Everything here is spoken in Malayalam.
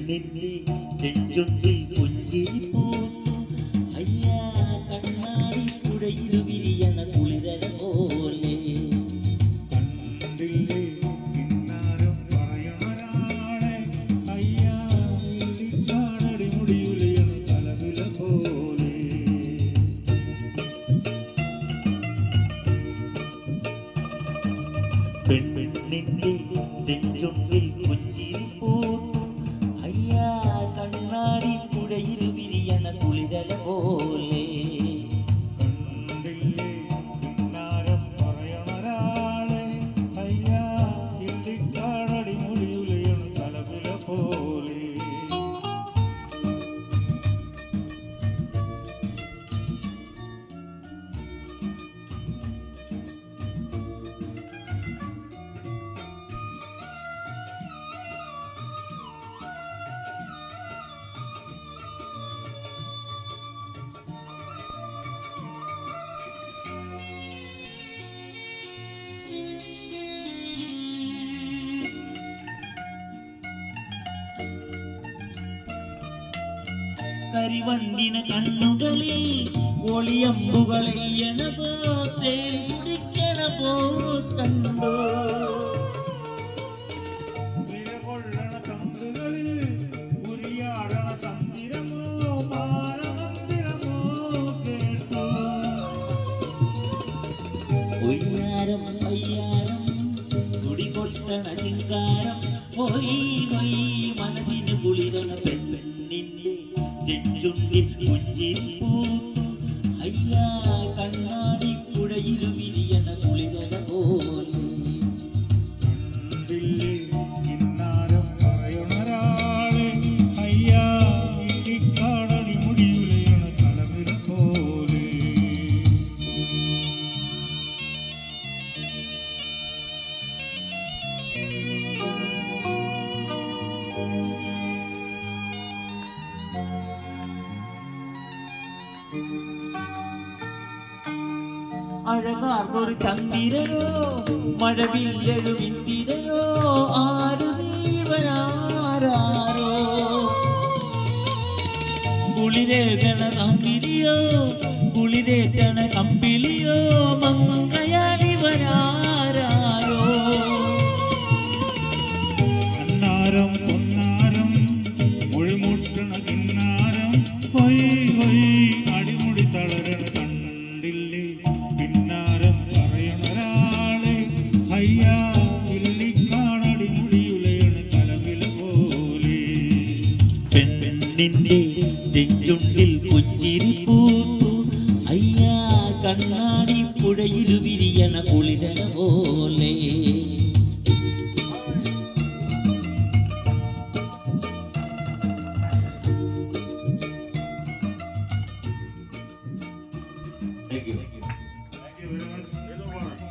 പെണ്ണിന്റെ നെഞ്ചൊട്ടിൽ പുഞ്ചിരി പൂത്തു അയ്യാ കണ്ണാടി പുഴയിൽ വിരിയണ കുളിരല പോലെ കണ്ടില്ലേ കിന്നാരം പറയണൊരാളെ അയ്യാ കാണടി മുടിയുലയണ കലവില പോലെ പെണ്ണിന്റെ നെഞ്ചൊട്ടിൽ പുഞ്ചിരി പൂത്തു അയ്യാ കണ്ണാടി പുഴയിൽ വിരിയണ കുളിരല പോലെ കണ്ടില്ലേ കിന്നാരം പറയണൊരാളെ അയ്യാ കാണടി മുടിയുലയണ കലവില പോലെ കരിവണ്ടിന കണ്ണുകളിൽ ഒളിയമ്പുകളെയ്യണ പോത്തെ കുടിക്കണ പോ കണ്ടോ നിലകൊള്ളണ തമ്പുകളിൽ ഉരിയാടണ തന്തിരമോ ബാലമന്ദിരമോ കേട്ടോ ഒയ്യാരം അയ്യാരം തുടികൊട്ടണ ചിങ്കാരം പോയി പോയി മനസ്സിന് കുളിരണ പെണ്ണിന്റെ ചെഞ്ചുണ്ടിൽ പുഞ്ചിരി പൂത്തു അയ്യാ കണ്ണാടി പുഴയിൽ വിരിയണ കുളിരല പോലെ കണ്ടില്ലേ കിന്നാരം പറയണൊരാളെ അയ്യാ കാണടി മുടിയുലയണ കലവില പോലെ അഴകാർന്നൊരു ചന്ദിരനോ മഴവില്ലെഴുവിന്തിരനോ ആരു ജീവനാരോ കുളിരേകണ കമ്പിലിയോ കുളിരേറ്റണ കമ്പിലിയോ മങ്കയാലിവരാരോ കണ്ണാരം പൊന്നാരം മുഴുമുട്ടണ കിന്നാരം ഹൊയ് ഹൊയ് അടിമുടി തളരണ കണ്ടില്ലേ കിന്നാരം പറയണൊരാളെ അയ്യാ കാണടി മുടിയുലയണ കലവില പോലെ പെണ്ണിന്റെ നെഞ്ചുണ്ടിൽ പുഞ്ചിരി പൂത്തു അയ്യാ കണ്ണാടി പുഴയിൽ വിരിയണ കുളിരല പോലെ